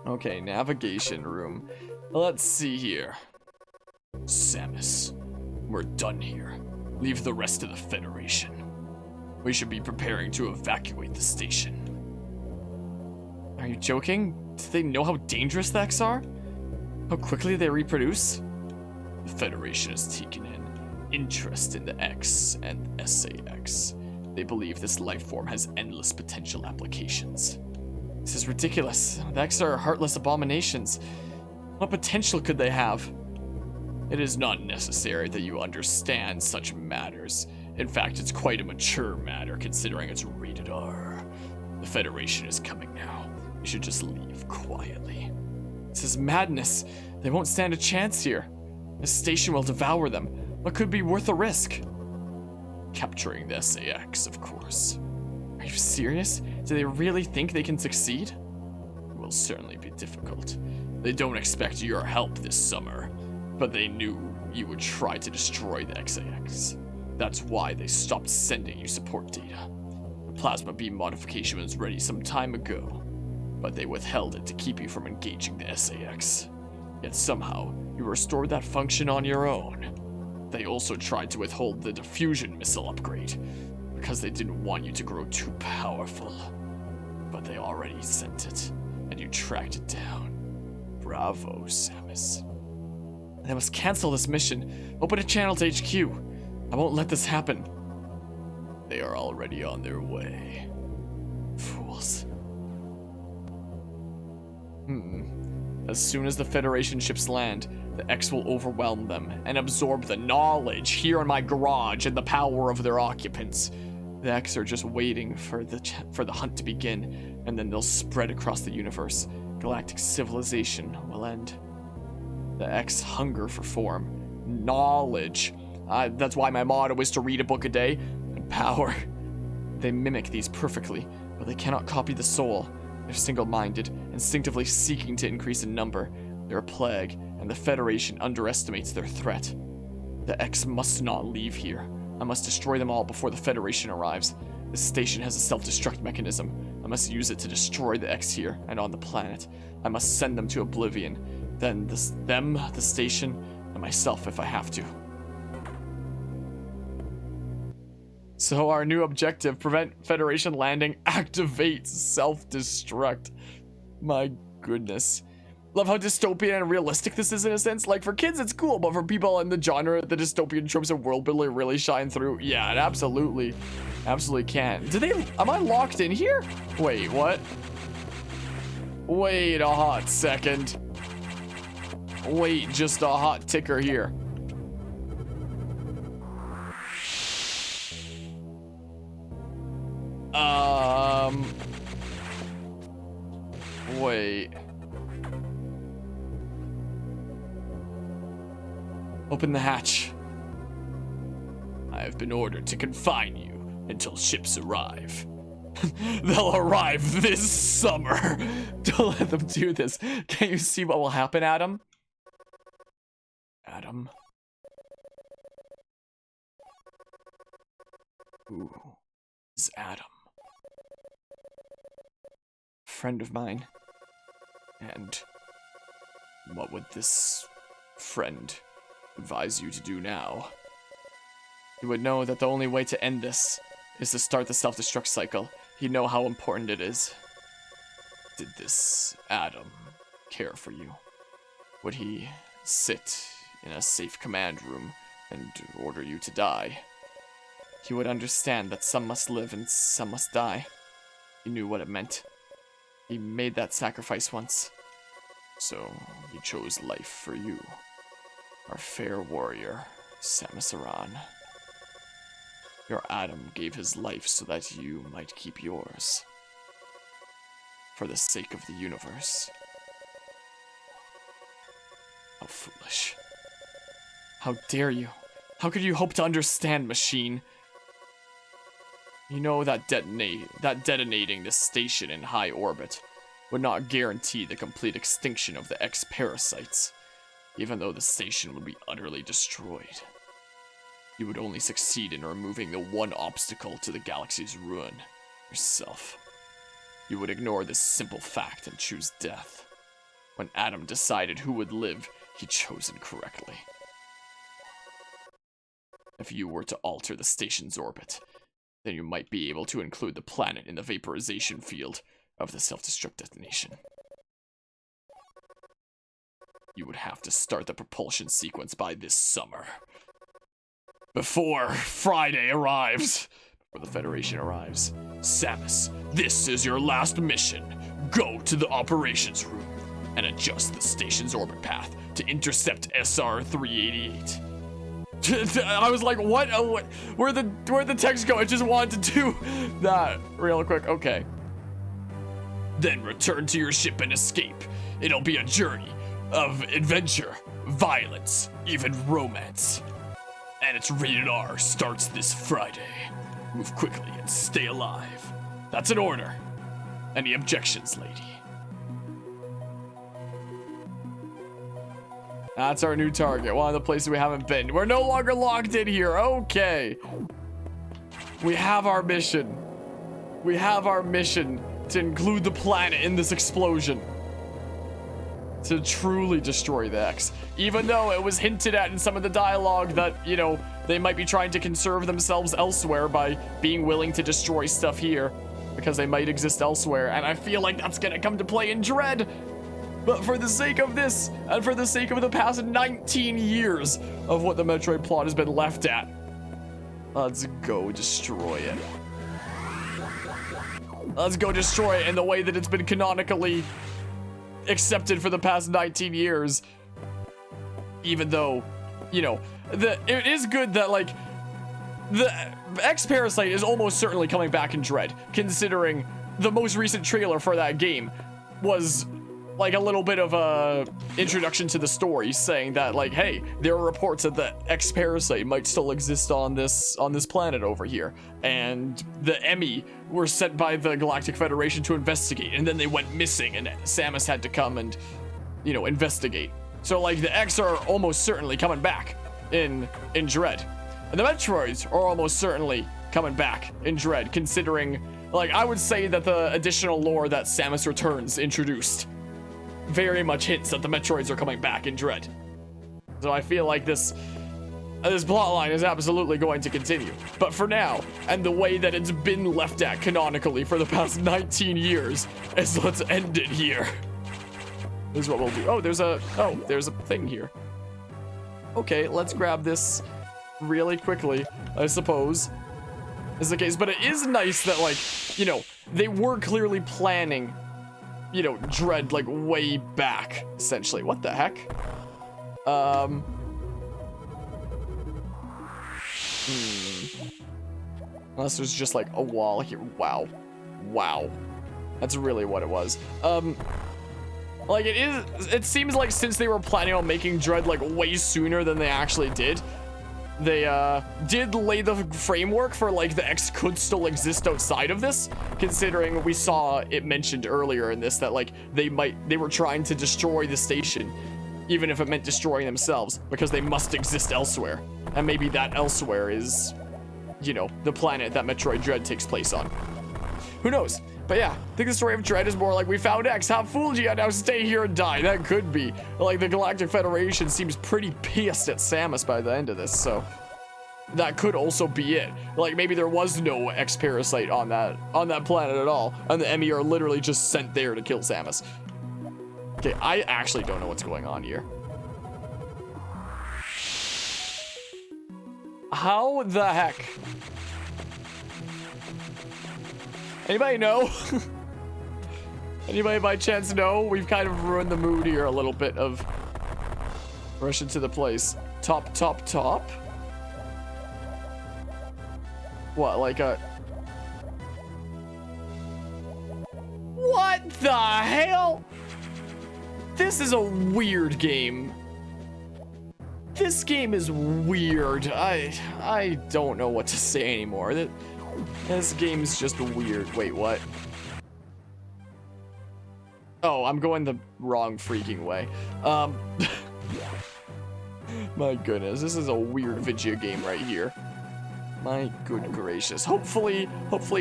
Okay, navigation room. Let's see here. Samus, we're done here. Leave the rest of the Federation. We should be preparing to evacuate the station. Are you joking? Do they know how dangerous the X are? How quickly they reproduce? The Federation has taken in interest in the X and SAX. They believe this life form has endless potential applications. This is ridiculous. The X are heartless abominations. What potential could they have? It is not necessary that you understand such matters. In fact, it's quite a mature matter considering it's rated R. The Federation is coming now. You should just leave quietly. This is madness. They won't stand a chance here. The station will devour them. What could be worth the risk? Capturing the SAX, of course. Are you serious? Do they really think they can succeed? It will certainly be difficult. They don't expect your help this summer, but they knew you would try to destroy the SAX. That's why they stopped sending you support data. The plasma beam modification was ready some time ago, but they withheld it to keep you from engaging the SAX. Yet somehow, you restored that function on your own. They also tried to withhold the diffusion missile upgrade, because they didn't want you to grow too powerful. But they already sent it, and you tracked it down. Bravo, Samus. I must cancel this mission. Open a channel to HQ. I won't let this happen. They are already on their way. Fools. As soon as the Federation ships land, the X will overwhelm them and absorb the knowledge here in my garage and the power of their occupants. The X are just waiting for the hunt to begin, and then they'll spread across the universe. Galactic civilization will end. The X hunger for form, knowledge. That's why my motto is to read a book a day, and power. They mimic these perfectly, but they cannot copy the soul. They're single-minded, instinctively seeking to increase in number. They're a plague, and the Federation underestimates their threat. The X must not leave here. I must destroy them all before the Federation arrives. This station has a self-destruct mechanism. I must use it to destroy the X here and on the planet. I must send them to oblivion. Then the station, and myself if I have to. So our new objective, prevent Federation landing, activate self-destruct. My goodness. Love how dystopian and realistic this is in a sense. Like for kids it's cool, but for people in the genre, the dystopian tropes of world building really shine through. Yeah, it absolutely can. Am I locked in here? Wait, what? Wait a hot second. Wait just a hot ticker here. Wait. Open the hatch. I have been ordered to confine you until ships arrive. They'll arrive this summer. Don't let them do this. Can't you see what will happen, Adam? Adam? Who is Adam? Friend of mine. And what would this friend advise you to do now? You would know that the only way to end this is to start the self-destruct cycle. He'd know how important it is. Did this Adam care for you? Would he sit in a safe command room and order you to die? He would understand that some must live and some must die. He knew what it meant. He made that sacrifice once. So he chose life for you. Our fair warrior, Samus Aran. Your Adam gave his life so that you might keep yours. For the sake of the universe. How foolish. How dare you? How could you hope to understand, machine? You know that detonating this station in high orbit would not guarantee the complete extinction of the X-parasites, even though the station would be utterly destroyed. You would only succeed in removing the one obstacle to the galaxy's ruin, yourself. You would ignore this simple fact and choose death. When Adam decided who would live, he chose incorrectly. If you were to alter the station's orbit, then you might be able to include the planet in the vaporization field of the self-destruct detonation. You would have to start the propulsion sequence by this summer. Before Friday arrives. Before the Federation arrives. Samus, this is your last mission. Go to the operations room and adjust the station's orbit path to intercept SR-388. I was like, what? Oh, where'd the text go? I just wanted to do that real quick. Okay. Then return to your ship and escape. It'll be a journey of adventure, violence, even romance. And it's rated R, starts this Friday. Move quickly and stay alive. That's an order. Any objections, lady? That's our new target. One of the places we haven't been. We're no longer locked in here. Okay. We have our mission. We have our mission to include the planet in this explosion. To truly destroy the X. Even though it was hinted at in some of the dialogue that, you know, they might be trying to conserve themselves elsewhere by being willing to destroy stuff here. Because they might exist elsewhere. And I feel like that's gonna come to play in Dread. But for the sake of this, and for the sake of the past 19 years of what the Metroid plot has been left at, let's go destroy it. Let's go destroy it in the way that it's been canonically accepted for the past 19 years. Even though, you know, it is good that, like, the X-Parasite is almost certainly coming back in Dread, considering the most recent trailer for that game was like a little bit of a introduction to the story, saying that, like, hey, there are reports that the X-Parasite might still exist on this planet over here, and the Emmy were sent by the Galactic Federation to investigate, and then they went missing, and Samus had to come and, you know, investigate. So, like, the X are almost certainly coming back in Dread, and the Metroids are almost certainly coming back in Dread, considering, like, I would say that the additional lore that Samus Returns introduced very much hints that the Metroids are coming back in Dread. So I feel like this plotline is absolutely going to continue. But for now, and the way that it's been left at canonically for the past 19 years, is let's end it here. This is what we'll do. Oh, there's a thing here. Okay, let's grab this really quickly, I suppose, is the case. But it is nice that, like, you know, they were clearly planning, you know, Dread, like, way back, essentially. What the heck? Unless there's just, like, a wall here. Wow. Wow. That's really what it was. Like, it seems like since they were planning on making Dread, like, way sooner than they actually did, they did lay the framework for, like, the X could still exist outside of this, considering we saw it mentioned earlier in this that, like, they were trying to destroy the station, even if it meant destroying themselves, because they must exist elsewhere. And maybe that elsewhere is, you know, the planet that Metroid Dread takes place on. Who knows? But yeah, I think the story of Dread is more like, we found X, have fooled you, now stay here and die. That could be. Like, the Galactic Federation seems pretty pissed at Samus by the end of this, so that could also be it. Like, maybe there was no X-Parasite on that planet at all, and the Emmy are literally just sent there to kill Samus. Okay, I actually don't know what's going on here. How the heck? Anybody know? Anybody by chance know? We've kind of ruined the mood here a little bit of rushing to the place. Top. What, like a... What the hell? This is a weird game. This game is weird. I don't know what to say anymore. This game's just weird. Wait, what? Oh, I'm going the wrong freaking way. My goodness, this is a weird video game right here. My good gracious. Hopefully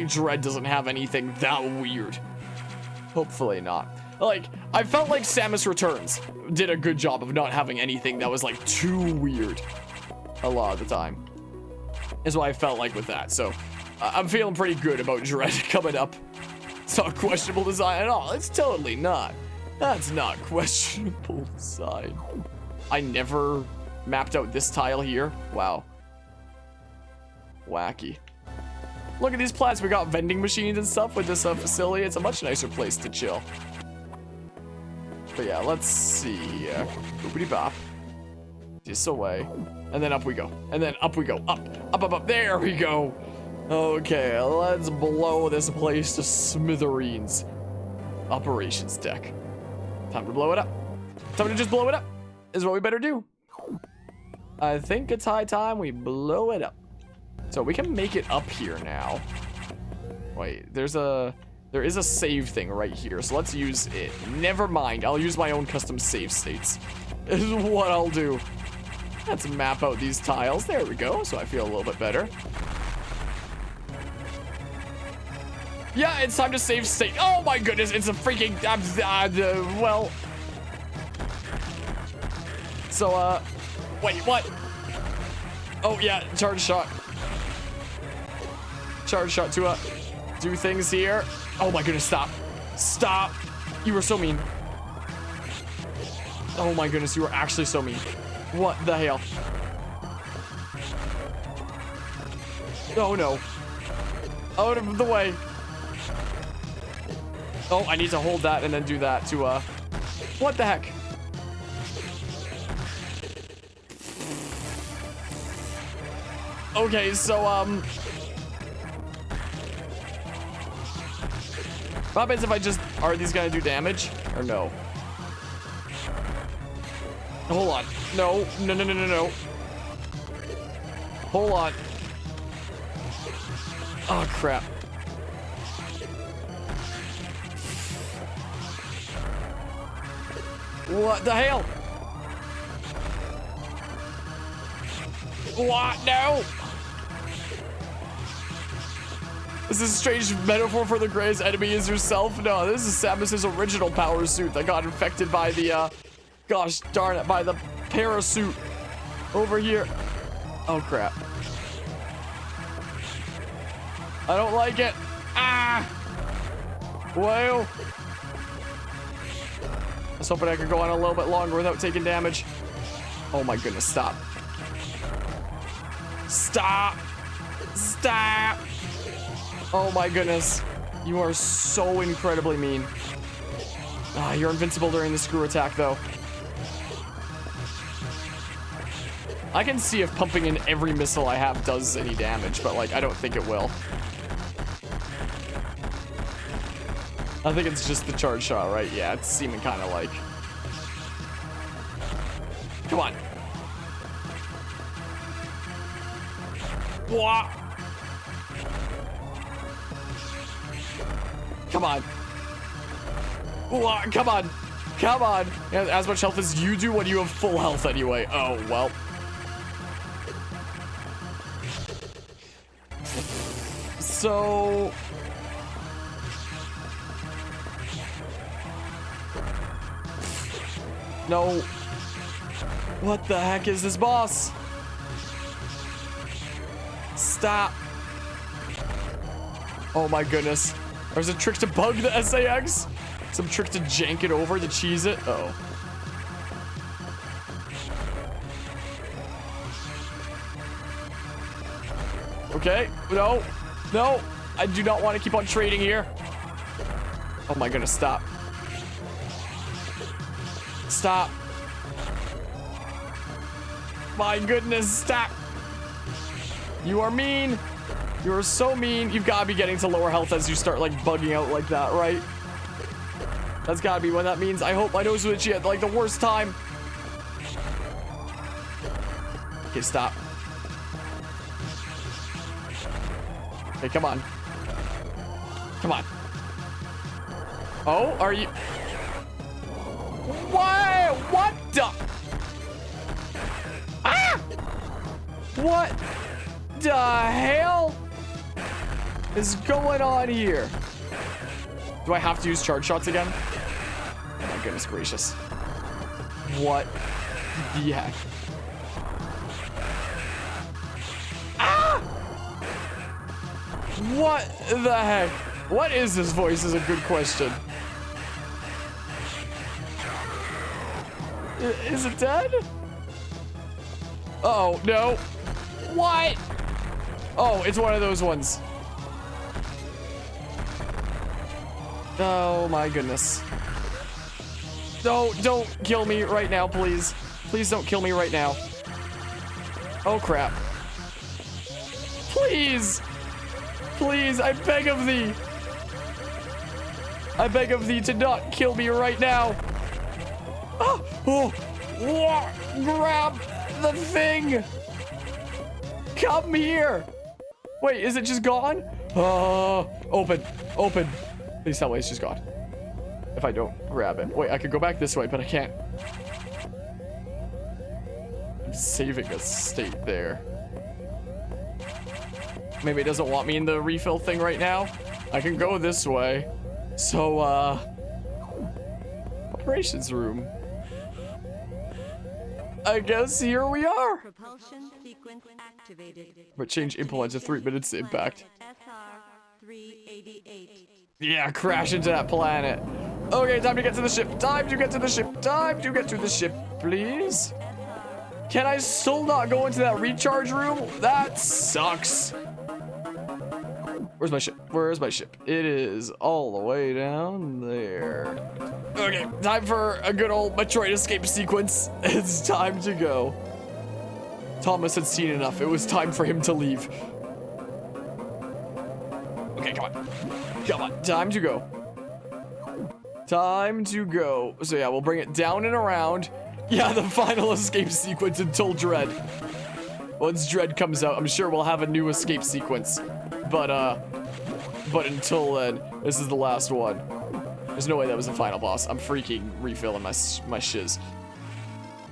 Dread doesn't have anything that weird. Hopefully not. Like, I felt like Samus Returns did a good job of not having anything that was like too weird a lot of the time. Is what I felt like with that. So I'm feeling pretty good about Dread coming up. It's not questionable design at all. It's totally not. That's not questionable design. I never mapped out this tile here. Wow. Wacky. Look at these plants. We got vending machines and stuff with this facility. It's a much nicer place to chill. But yeah, let's see. Boopity bop. This away. And then up we go. And then up we go. Up, up, up, up. There we go. Okay, let's blow this place to smithereens. Operations deck. Time to blow it up. Time to just blow it up is what we better do. I think it's high time we blow it up. So we can make it up here now. Wait, there is a save thing right here. So let's use it. Never mind. I'll use my own custom save states. This is what I'll do. Let's map out these tiles. There we go. So I feel a little bit better. Yeah, it's time to save state. Oh my goodness, it's a freaking, well. So, wait, what? Oh yeah, charge shot. Charge shot to, do things here. Oh my goodness, stop. Stop. You were so mean. Oh my goodness, you were actually so mean. What the hell? Oh no. Out of the way. Oh, I need to hold that and then do that to, what the heck? Okay, so, what happens if I just, are these gonna do damage or no? Hold on. No, no, no, no, no, no. Hold on. Oh, crap. What the hell? What? No! This is a strange metaphor for the greatest enemy is yourself. No, this is Samus's original power suit that got infected by the, gosh darn it, by the parasuit over here. Oh, crap. I don't like it. Ah! Whoa. I was hoping I could go on a little bit longer without taking damage. Oh my goodness, stop. Stop. Stop. Oh my goodness. You are so incredibly mean. Ah, you're invincible during the screw attack though. I can see if pumping in every missile I have does any damage, but like, I don't think it will. I think it's just the charge shot, right? Yeah, it's seeming kind of like. Come on. Wah. Come on. Wah. Come on. Come on. As much health as you do when you have full health anyway. Oh, well. So... No. What the heck is this boss? Stop. Oh my goodness. There's a trick to bug the SAX. Some trick to jank it over to cheese it. Uh-oh. Okay. No. No. I do not want to keep on trading here. Oh my goodness. Stop. Stop. My goodness, stop. You are mean. You are so mean. You've got to be getting to lower health as you start like bugging out like that, right? That's got to be what that means. I hope my nose was itchy at like the worst time. Okay, stop. Okay, come on. Come on. Oh, are you... Why? What the? Ah! What the hell is going on here? Do I have to use charge shots again? goodness gracious. What the heck? Ah! What the heck? What is this voice is a good question. Is it dead? Oh, no. What? Oh, it's one of those ones. Oh my goodness. No, don't kill me right now, please. Please don't kill me right now. Oh crap. Please. Please, I beg of thee. I beg of thee to not kill me right now. Oh, oh, oh, grab the thing. Come here. Wait, is it just gone? Open, open. Please tell me it's just gone. If I don't grab it. Wait, I could go back this way, but I can't. I'm saving a state there. Maybe it doesn't want me in the refill thing right now. I can go this way. So, operations room. I guess here we are. Propulsion sequence activated. But change implements to 3 minutes to impact. SR-388. Yeah, crash into that planet. Okay, time to get to the ship. Time to get to the ship. Time to get to the ship, please. Can I still not go into that recharge room? That sucks. Where's my ship? Where's my ship? It is all the way down there. Okay, time for a good old Metroid escape sequence. It's time to go. Thomas had seen enough. It was time for him to leave. Okay, come on. Come on, time to go. Time to go. So yeah, we'll bring it down and around. Yeah, the final escape sequence until Dread. Once Dread comes out, I'm sure we'll have a new escape sequence. But until then, this is the last one. There's no way that was the final boss. I'm freaking refilling my shiz.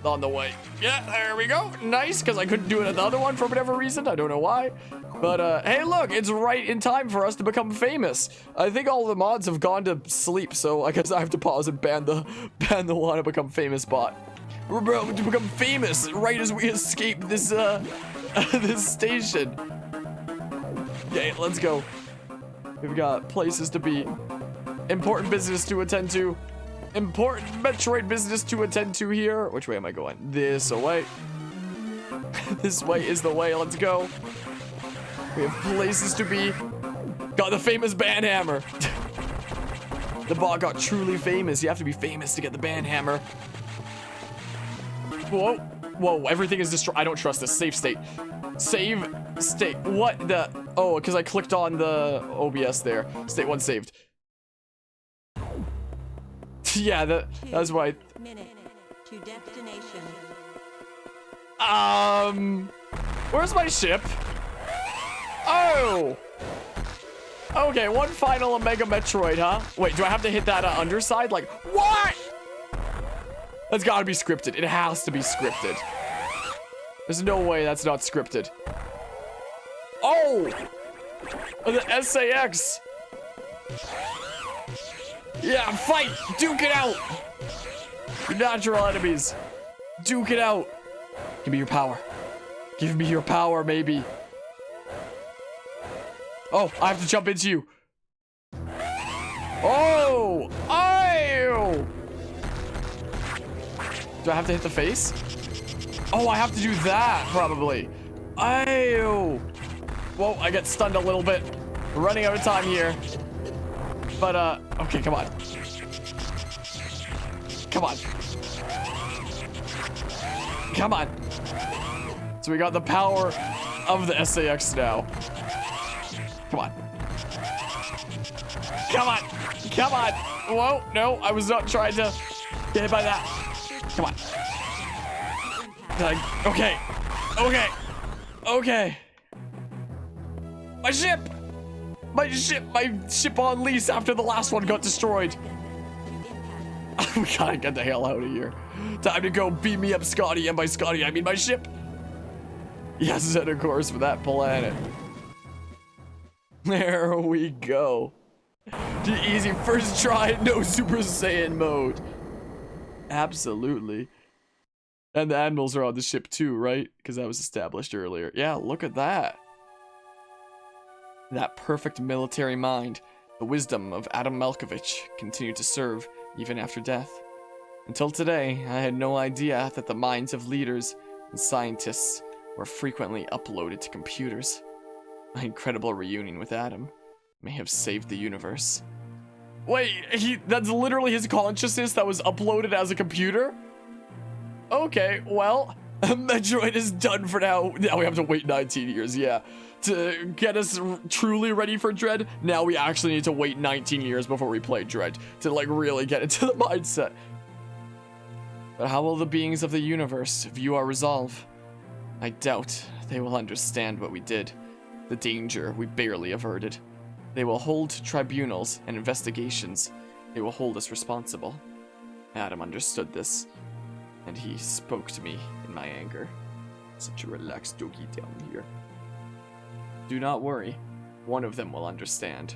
On the way. Yeah, there we go. Nice, because I couldn't do it at the other one for whatever reason. I don't know why. But, hey, look, it's right in time for us to become famous. I think all the mods have gone to sleep, so I guess I have to pause and ban the want to become famous bot. We're about to become famous right as we escape this, this station. Okay, let's go. We've got places to be. Important business to attend to. Important Metroid business to attend to here. Which way am I going? This way. This way is the way. Let's go. We have places to be. Got the famous band hammer. The bot got truly famous. You have to be famous to get the band hammer. Whoa. Whoa, everything is destroyed. I don't trust this. Save state. Save state. What the? Oh, because I clicked on the OBS there. State 1 saved. Yeah, that's why. Minute to destination. Where's my ship? Oh. Okay, one final Omega Metroid, huh? Wait, do I have to hit that underside? Like, what? That's gotta be scripted. It has to be scripted. There's no way that's not scripted. Oh! The SAX! Yeah, fight! Duke it out! Your natural enemies. Duke it out. Give me your power. Give me your power, maybe. Oh, I have to jump into you. Oh! Oh! Do I have to hit the face? Oh, I have to do that, probably. Oh! Whoa, I get stunned a little bit. We're running out of time here. But, okay, come on. Come on. Come on. So we got the power of the SAX now. Come on. Come on. Come on. Whoa, no, I was not trying to get hit by that. Come on. Okay. Okay. Okay. My ship! My ship on lease after the last one got destroyed. We gotta get the hell out of here. Time to go beat me up, Scotty, and by Scotty, I mean my ship. Yes, set a course for that planet. There we go. The easy first try, no Super Saiyan mode. Absolutely. And the admirals are on the ship too, right? Because that was established earlier. Yeah, look at that. That perfect military mind, the wisdom of Adam Malkovich, continued to serve even after death. Until today, I had no idea that the minds of leaders and scientists were frequently uploaded to computers. My incredible reunion with Adam may have saved the universe. Wait, that's literally his consciousness that was uploaded as a computer? Okay, well, Metroid is done for now. Now we have to wait 19 years, yeah. To get us truly ready for Dread, now we actually need to wait 19 years before we play Dread to like really get into the mindset. But how will the beings of the universe view our resolve? I doubt they will understand what we did, the danger we barely averted. They will hold tribunals and investigations. They will hold us responsible. Adam understood this, and he spoke to me in my anger. Such a relaxed doggy down here. Do not worry. One of them will understand.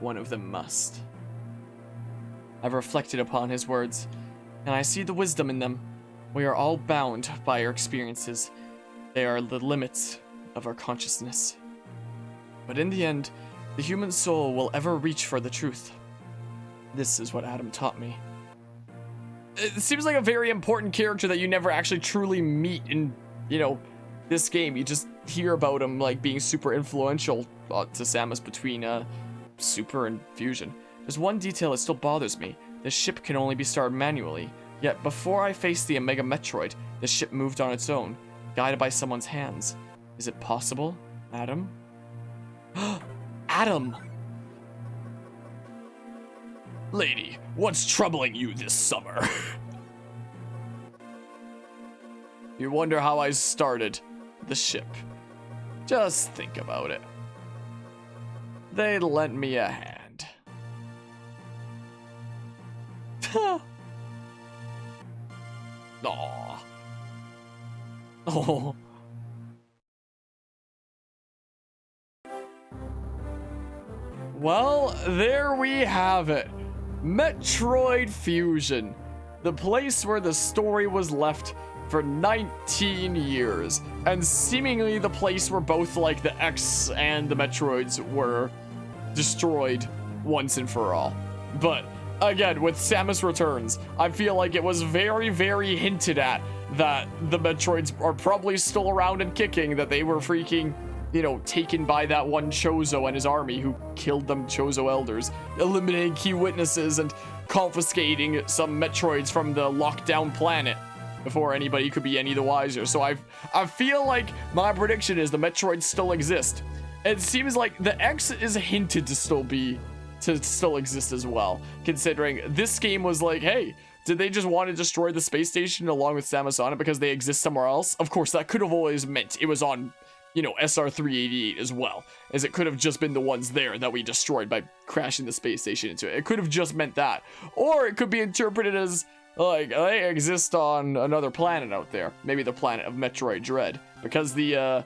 One of them must. I've reflected upon his words, and I see the wisdom in them. We are all bound by our experiences. They are the limits of our consciousness. But in the end, the human soul will ever reach for the truth. This is what Adam taught me. It seems like a very important character that you never actually truly meet in, you know, this game. You just hear about him like being super influential to Samus between Super and Fusion. There's one detail that still bothers me. The ship can only be started manually. Yet before I faced the Omega Metroid, the ship moved on its own, guided by someone's hands. Is it possible, Adam? Adam! Lady, what's troubling you this summer? You wonder how I started the ship. Just think about it. They lent me a hand. Aww. Oh. Well, there we have it. Metroid Fusion. The place where the story was left for 19 years. And seemingly the place where both like the X and the Metroids were destroyed once and for all. But again, with Samus Returns, I feel like it was very, very hinted at that the Metroids are probably still around and kicking, that they were freaking, you know, taken by that one Chozo and his army who killed them Chozo elders, eliminating key witnesses and confiscating some Metroids from the lockdown planet before anybody could be any the wiser. So I feel like my prediction is the Metroids still exist. It seems like the X is hinted to still exist as well, considering this game was like, hey, did they just want to destroy the space station along with Samus on it because they exist somewhere else? Of course, that could have always meant it was on, you know, SR-388 as well, as it could have just been the ones there that we destroyed by crashing the space station into it. It could have just meant that. Or it could be interpreted as, like, they exist on another planet out there. Maybe the planet of Metroid Dread. Because the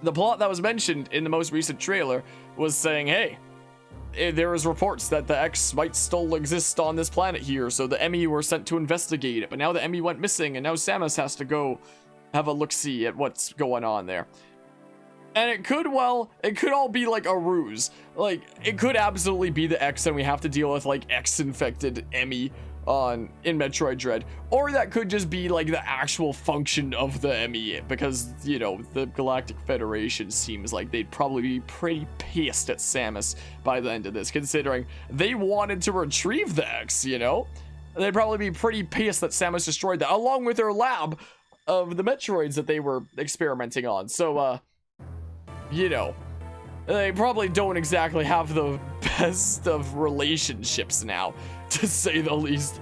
plot that was mentioned in the most recent trailer was saying, hey, there was reports that the X might still exist on this planet here, so the Emmy were sent to investigate it, but now the Emmy went missing, and now Samus has to go have a look-see at what's going on there. And it could all be like a ruse. Like, it could absolutely be the X, and we have to deal with like X-infected Emmy in Metroid Dread, or that could just be like the actual function of the Emmy, because, you know, the Galactic Federation seems like they'd probably be pretty pissed at Samus by the end of this, considering they wanted to retrieve the X, you know? They'd probably be pretty pissed that Samus destroyed that, along with their lab of the Metroids that they were experimenting on. So, you know, they probably don't exactly have the best of relationships now, to say the least.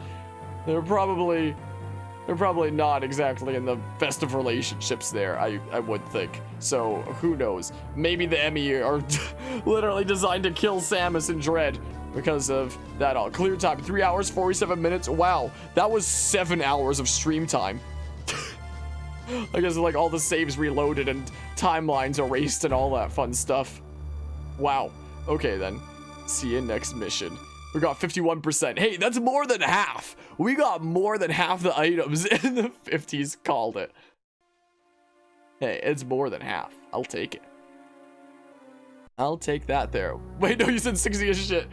They're probably not exactly in the best of relationships there, I would think. So, who knows? Maybe the Emmy are literally designed to kill Samus and Dread because of that all. Clear time, 3 hours, 47 minutes. Wow, that was 7 hours of stream time. I guess like all the saves reloaded and timelines erased and all that fun stuff. Wow. Okay then. See you next mission. We got 51%. Hey, that's more than half. We got more than half the items in the 50s. Called it. Hey, it's more than half. I'll take it. I'll take that there. Wait, no, you said 60 as shit.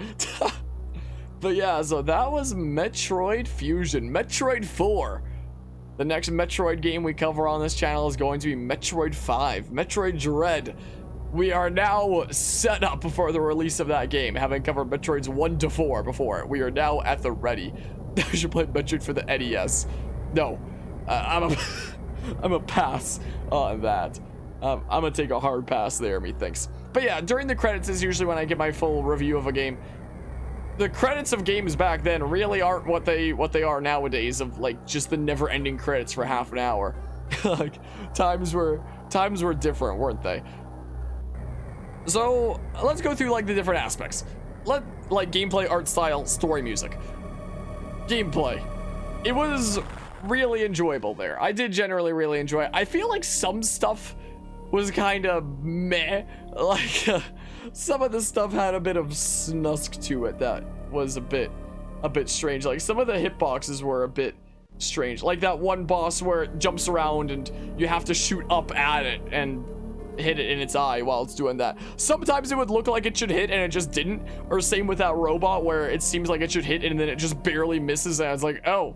But yeah, so that was Metroid Fusion. Metroid 4. The next Metroid game we cover on this channel is going to be Metroid 5. Metroid Dread. We are now set up for the release of that game, having covered Metroids 1 to 4 before. We are now at the ready. I should play Metroid for the NES. No, I'm a pass on that. I'm gonna take a hard pass there, methinks. But yeah, during the credits is usually when I get my full review of a game. The credits of games back then really aren't what they are nowadays, of like just the never-ending credits for half an hour. Like times were different, weren't they? So let's go through like the different aspects. Like gameplay, art style, story, music. Gameplay. It was really enjoyable there. I did generally really enjoy it. I feel like some stuff was kind of meh. Like some of the stuff had a bit of snusk to it that was a bit strange. Like some of the hitboxes were a bit strange. Like that one boss where it jumps around and you have to shoot up at it and hit it in its eye while it's doing that. Sometimes it would look like it should hit and it just didn't. Or same with that robot where it seems like it should hit and then it just barely misses and it's like, oh.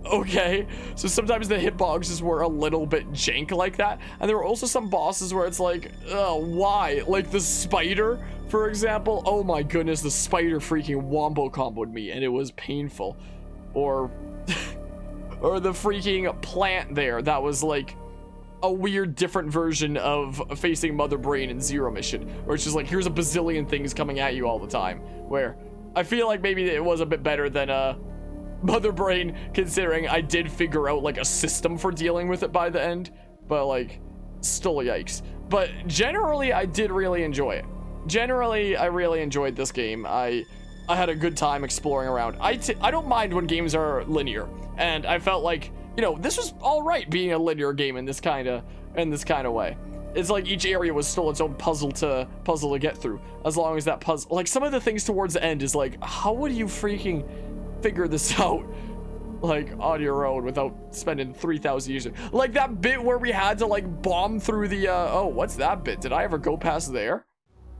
Okay, so sometimes the hitboxes were a little bit jank like that, and there were also some bosses where it's like, why? Like the spider, for example. Oh my goodness, the spider freaking wombo comboed me, and it was painful. Or, or the freaking plant there that was like a weird different version of facing Mother Brain in Zero Mission, where it's just like, here's a bazillion things coming at you all the time. Where I feel like maybe it was a bit better than Mother Brain, considering I did figure out like a system for dealing with it by the end, but like still yikes. But generally I did really enjoy it. Generally I really enjoyed this game. I had a good time exploring around. I don't mind when games are linear, and I felt like, you know, this was all right being a linear game in this kind of way. It's like each area was still its own puzzle to get through, as long as that puzzle, like some of the things towards the end is like, how would you freaking figure this out like on your own without spending 3,000 years? Like that bit where we had to like bomb through the oh, what's that bit? Did I ever go past there?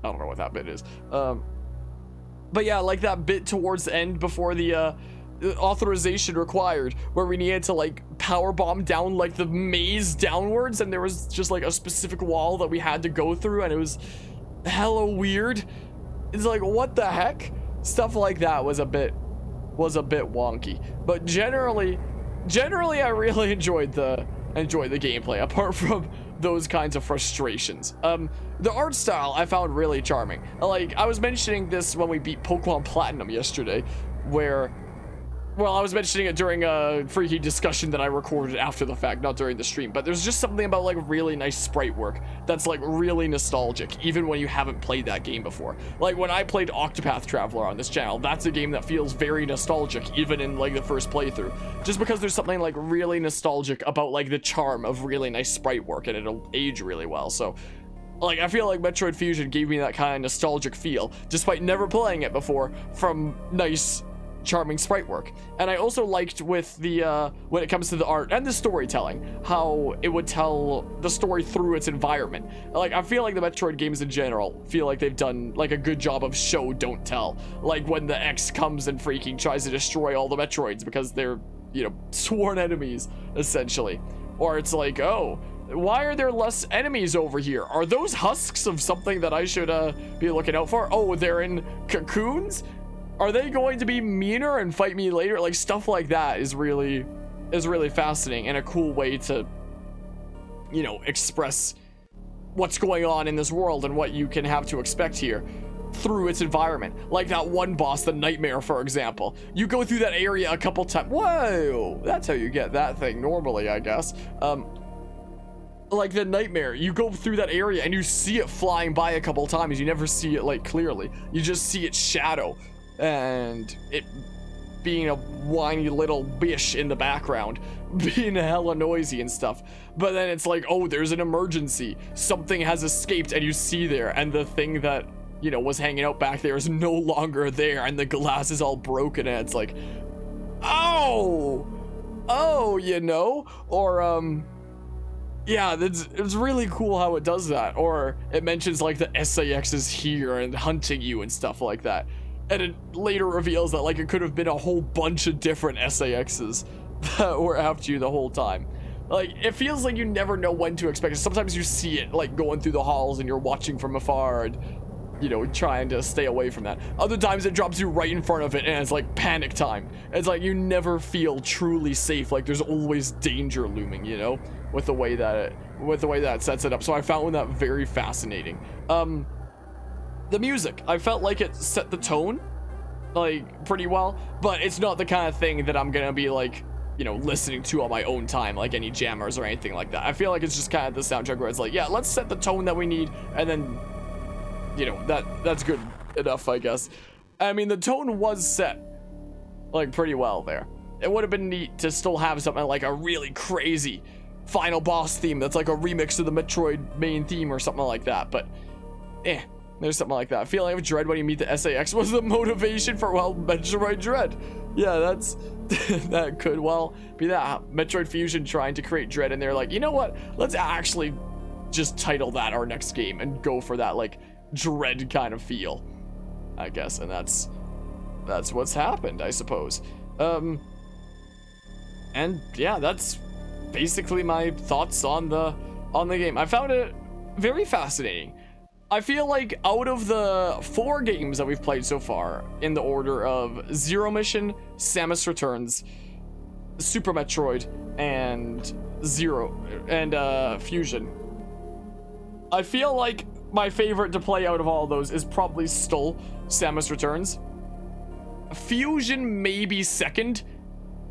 I don't know what that bit is. But yeah, like that bit towards the end before the authorization required, where we needed to like power bomb down like the maze downwards, and there was just like a specific wall that we had to go through, and it was hella weird. It's like, what the heck? Stuff like that was a bit wonky, but generally I really enjoyed the gameplay, apart from those kinds of frustrations. The art style I found really charming. Like I was mentioning this when we beat Pokemon Platinum yesterday, where, well, I was mentioning it during a freaky discussion that I recorded after the fact, not during the stream, but there's just something about like really nice sprite work that's like really nostalgic, even when you haven't played that game before. Like when I played Octopath Traveler on this channel, that's a game that feels very nostalgic, even in like the first playthrough, just because there's something like really nostalgic about like the charm of really nice sprite work, and it'll age really well. So like I feel like Metroid Fusion gave me that kind of nostalgic feel, despite never playing it before, from nice charming sprite work. And I also liked with the when it comes to the art and the storytelling, how it would tell the story through its environment. Like I feel like the Metroid games in general feel like they've done like a good job of show don't tell. Like when the X comes and freaking tries to destroy all the Metroids because they're, you know, sworn enemies essentially. Or it's like, oh, why are there less enemies over here? Are those husks of something that I should be looking out for? Oh, they're in cocoons? Are they going to be meaner and fight me later? Like stuff like that is really fascinating, and a cool way to, you know, express what's going on in this world and what you can have to expect here through its environment. Like that one boss, the Nightmare, for example. You go through that area a couple times. Whoa, that's how you get that thing normally, I guess. Like the Nightmare, you go through that area and you see it flying by a couple times. You never see it like clearly. You just see its shadow, and it being a whiny little bish in the background, being hella noisy and stuff. But then it's like, oh, there's an emergency. Something has escaped, and you see there, and the thing that, you know, was hanging out back there is no longer there, and the glass is all broken, and it's like, oh, you know, or yeah, it's really cool how it does that. Or it mentions like the SAX is here and hunting you and stuff like that. And it later reveals that like it could have been a whole bunch of different SAXs that were after you the whole time. Like, it feels like you never know when to expect it. Sometimes you see it like going through the halls and you're watching from afar and, you know, trying to stay away from that. Other times it drops you right in front of it and it's like panic time. It's like you never feel truly safe. Like there's always danger looming, you know, with the way that it sets it up. So I found that very fascinating. The music, I felt like it set the tone like pretty well, but it's not the kind of thing that I'm gonna be like, you know, listening to on my own time, like any jammers or anything like that. I feel like it's just kind of the soundtrack where it's like, yeah, let's set the tone that we need, and then, you know, that's good enough, I guess. I mean, the tone was set like pretty well there. It would have been neat to still have something like a really crazy final boss theme that's like a remix of the Metroid main theme or something like that, but there's something like that. Feeling of dread when you meet the SAX was the motivation for, well, Metroid Dread. Yeah, that's that could well be that. Metroid Fusion trying to create dread, and they're like, you know what, let's actually just title that our next game and go for that like dread kind of feel, I guess. And that's what's happened, I suppose. And yeah, that's basically my thoughts on the game. I found it very fascinating. I feel like out of the 4 games that we've played so far, in the order of Zero Mission, Samus Returns, Super Metroid, and Fusion, I feel like my favorite to play out of all of those is probably still Samus Returns. Fusion maybe second,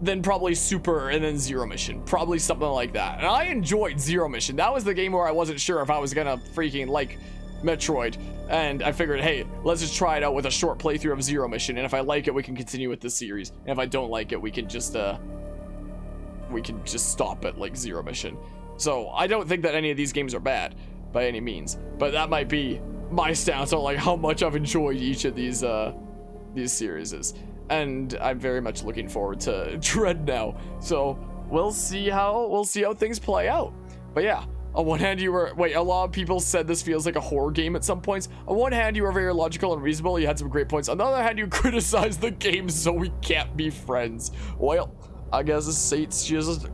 then probably Super, and then Zero Mission. Probably something like that. And I enjoyed Zero Mission. That was the game where I wasn't sure if I was gonna freaking like Metroid, and I figured, hey, let's just try it out with a short playthrough of Zero Mission, and if I like it, we can continue with this series, and if I don't like it, we can just stop at like Zero Mission. So I don't think that any of these games are bad by any means, but that might be my stance on like how much I've enjoyed each of these series, and I'm very much looking forward to Dread now. So we'll see how things play out. But yeah, on one hand, a lot of people said this feels like a horror game at some points. On one hand, you were very logical and reasonable. You had some great points. On the other hand, you criticized the game, so we can't be friends. Well, I guess Sate's just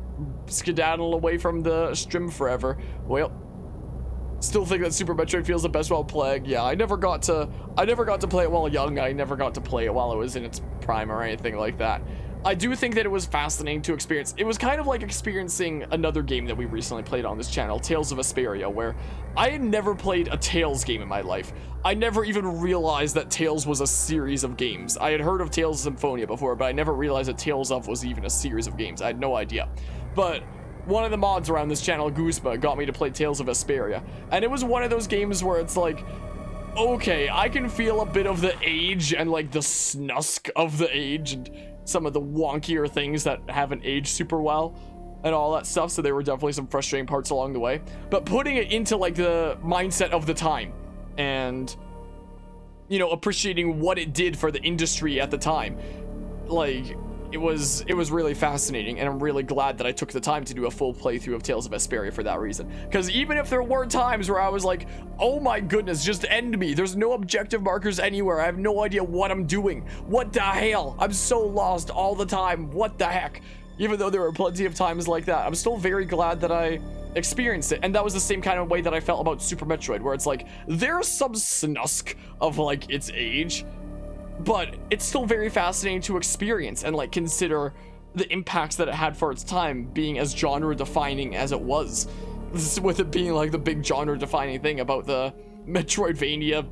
skedaddle away from the stream forever. Well, still think that Super Metroid feels the best while playing. Yeah, I never got to play it while young. I never got to play it while it was in its prime or anything like that. I do think that it was fascinating to experience. It was kind of like experiencing another game that we recently played on this channel, Tales of Vesperia, where I had never played a Tales game in my life. I never even realized that Tales was a series of games. I had heard of Tales of Symphonia before, but I never realized that Tales of was even a series of games. I had no idea. But one of the mods around this channel, Guzma, got me to play Tales of Vesperia. And it was one of those games where it's like, okay, I can feel a bit of the age and like the snusk of the age and some of the wonkier things that haven't aged super well and all that stuff. So there were definitely some frustrating parts along the way, but putting it into like the mindset of the time and, you know, appreciating what it did for the industry at the time, like it was really fascinating, and I'm really glad that I took the time to do a full playthrough of Tales of Vesperia for that reason. Because even if there were times where I was like, oh my goodness, just end me, there's no objective markers anywhere, I have no idea what I'm doing, what the hell, I'm so lost all the time, what the heck, even though there were plenty of times like that, I'm still very glad that I experienced it. And that was the same kind of way that I felt about Super Metroid, where it's like, there's some snusk of like its age, but it's still very fascinating to experience and like consider the impacts that it had for its time, being as genre defining as it was, with it being like the big genre defining thing about the Metroidvania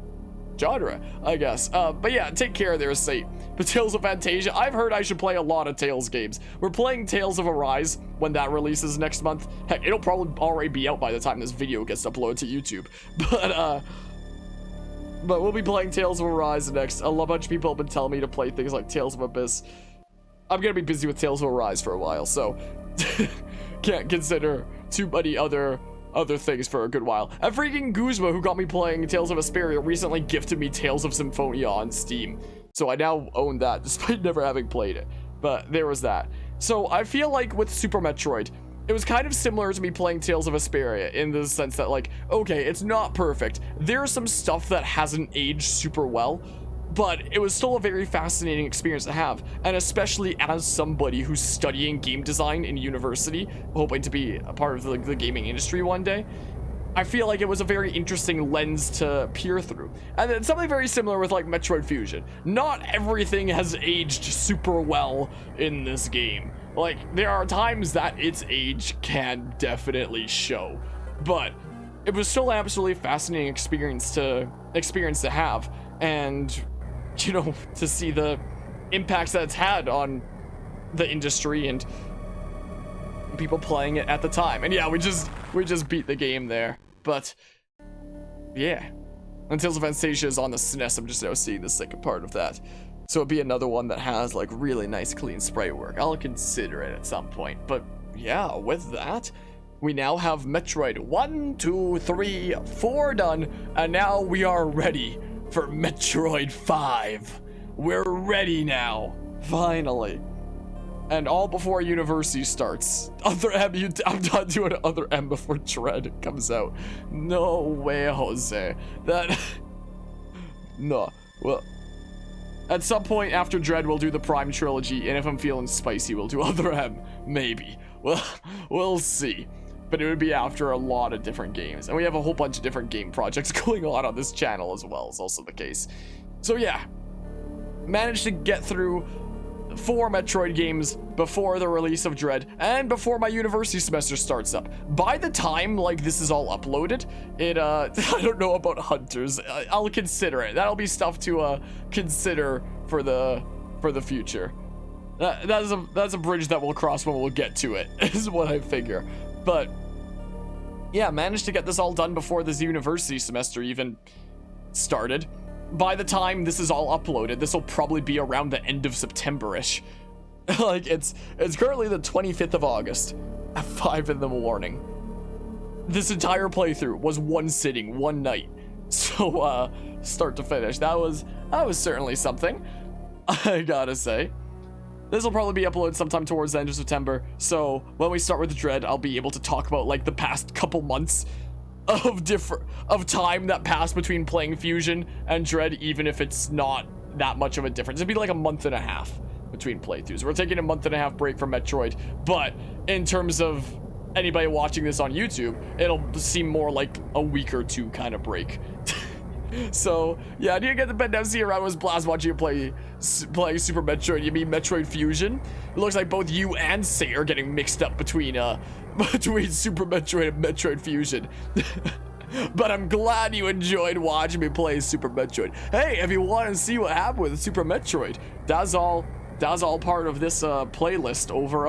genre, I guess. But yeah, take care there, Sate. But Tales of Fantasia, I've heard I should play a lot of Tales games. We're playing Tales of Arise when that releases next month. Heck, it'll probably already be out by the time this video gets uploaded to YouTube. But we'll be playing Tales of Arise next. A bunch of people have been telling me to play things like Tales of Abyss. I'm gonna be busy with Tales of Arise for a while, so can't consider too many other things for a good while. And freaking Guzma, who got me playing Tales of Vesperia, recently gifted me Tales of Symphonia on Steam. So I now own that, despite never having played it. But there was that. So I feel like with Super Metroid, it was kind of similar to me playing Tales of Vesperia in the sense that, like, okay, it's not perfect. There's some stuff that hasn't aged super well, but it was still a very fascinating experience to have. And especially as somebody who's studying game design in university, hoping to be a part of the gaming industry one day, I feel like it was a very interesting lens to peer through. And then something very similar with like Metroid Fusion. Not everything has aged super well in this game. Like, there are times that its age can definitely show, but it was still an absolutely fascinating experience to have, and, you know, to see the impacts that it's had on the industry and people playing it at the time. And yeah, we just beat the game there. But yeah, and Tales of Anastasia is on the SNES. I'm just now seeing the second part of that, so it'd be another one that has like really nice clean sprite work. I'll consider it at some point. But yeah, with that, we now have Metroid 1, 2, 3, 4 done, and now we are ready for Metroid 5. We're ready now, finally. And all before University starts. Other M, I'm not doing Other M before Dread comes out. No way, Jose. That... No. Well, at some point after Dread, we'll do the Prime Trilogy, and if I'm feeling spicy, we'll do Other M. Maybe. Well, we'll see. But it would be after a lot of different games. And we have a whole bunch of different game projects going on this channel as well, is also the case. So yeah. Managed to get through 4 Metroid games before the release of Dread and before my university semester starts up. By the time like this is all uploaded, it I don't know about Hunters. I'll consider it. That'll be stuff to consider for the future. That's a bridge that we'll cross when we'll get to it, is what I figure. But yeah, managed to get this all done before this university semester even started. By the time this is all uploaded, this will probably be around the end of September-ish. Like, it's currently the 25th of August at 5 in the morning. This entire playthrough was one sitting, one night. So, start to finish. That was certainly something, I gotta say. This will probably be uploaded sometime towards the end of September. So, when we start with Dread, I'll be able to talk about, like, the past couple months of time that passed between playing Fusion and Dread, even if it's not that much of a difference. It'd be like a month and a half between playthroughs. We're taking a month and a half break from Metroid, but in terms of anybody watching this on YouTube, it'll seem more like a week or two kind of break. So yeah, I need to get the bed down, see around. Was blast watching you play Super Metroid. You mean Metroid Fusion? It looks like both you and Say are getting mixed up between Super Metroid and Metroid Fusion. But I'm glad you enjoyed watching me play Super Metroid. Hey, if you want to see what happened with Super Metroid, that's all part of this playlist over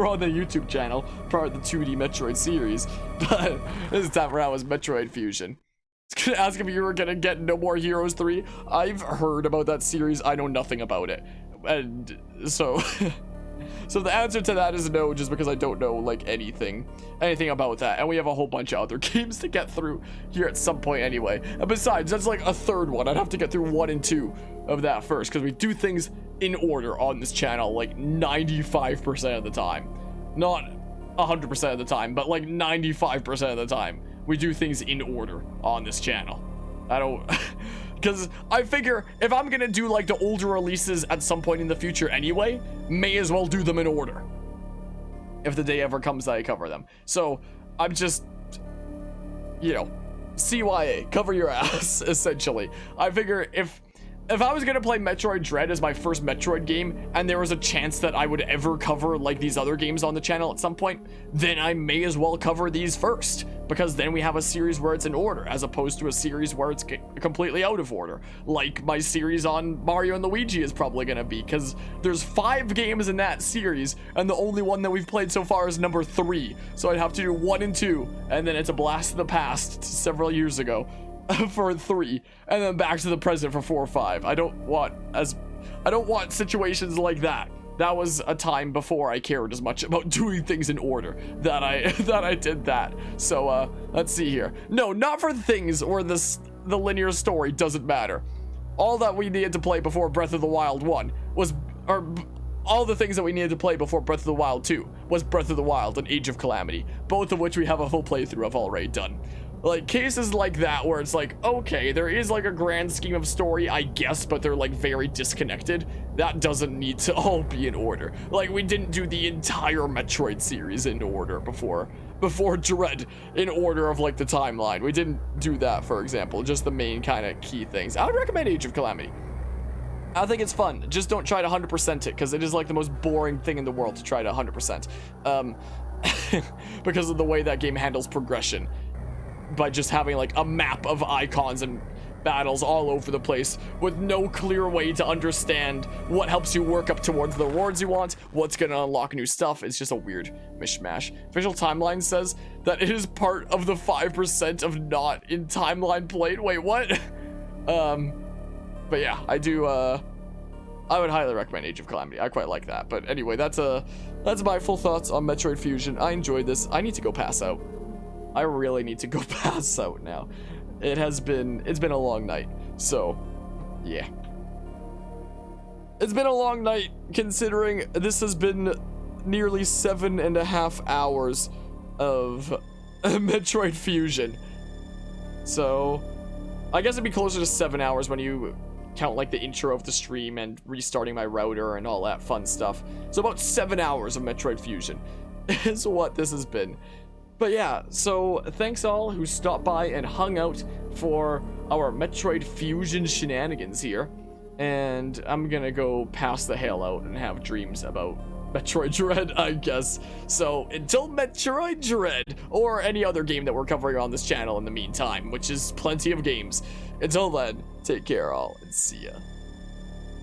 on the YouTube channel, part of the 2D Metroid series. But this time around was Metroid Fusion. I was gonna ask if you were gonna get No More Heroes 3. I've heard about that series. I know nothing about it, and so so the answer to that is no, just because I don't know like anything about that. And we have a whole bunch of other games to get through here at some point anyway. And besides, that's like a third one. I'd have to get through 1 and 2 of that first, because we do things in order on this channel like 95% of the time. Not 100% of the time, but like 95% of the time. We do things in order on this channel. I don't... Because I figure if I'm gonna do like the older releases at some point in the future anyway, may as well do them in order. If the day ever comes that I cover them. So I'm just, you know, CYA, cover your ass, essentially. I figure if I was gonna play Metroid Dread as my first Metroid game, and there was a chance that I would ever cover like these other games on the channel at some point, then I may as well cover these first, because then we have a series where it's in order, as opposed to a series where it's completely out of order, like my series on Mario and Luigi is probably gonna be, because there's 5 games in that series, and the only one that we've played so far is number 3, so I'd have to do 1 and 2, and then it's a blast in the past several years ago for 3, and then back to the present for 4 or 5. I don't want situations like that. That was a time before I cared as much about doing things in order that I did that. So let's see here. No, not for things where the linear story doesn't matter. All that we needed to play before Breath of the Wild 1 was, or all the things that we needed to play before Breath of the Wild 2 was Breath of the Wild and Age of Calamity, both of which we have a full playthrough of already done. Like, cases like that where it's like, okay, there is like a grand scheme of story, I guess, but they're like very disconnected. That doesn't need to all be in order. Like, we didn't do the entire Metroid series in order before Dread in order of like the timeline. We didn't do that, for example, just the main kind of key things. I would recommend Age of Calamity. I think it's fun. Just don't try to 100% it, because it is like the most boring thing in the world to try to 100%. Because of the way that game handles progression. By just having like a map of icons and battles all over the place with no clear way to understand what helps you work up towards the rewards you want, what's gonna unlock new stuff. It's just a weird mishmash. Official timeline says that it is part of the 5% of not in timeline played. Wait, what? But yeah, I would highly recommend Age of Calamity. I quite like that. But anyway, that's my full thoughts on Metroid Fusion. I enjoyed this. I need to go pass out. I really need to go pass out now. It's been a long night. So, yeah. It's been a long night considering this has been nearly 7.5 hours of Metroid Fusion. So, I guess it'd be closer to 7 hours when you count like the intro of the stream and restarting my router and all that fun stuff. So about 7 hours of Metroid Fusion is what this has been. But yeah, so thanks all who stopped by and hung out for our Metroid Fusion shenanigans here. And I'm gonna go pass the hail out and have dreams about Metroid Dread, I guess. So until Metroid Dread, or any other game that we're covering on this channel in the meantime, which is plenty of games. Until then, take care all, and see ya.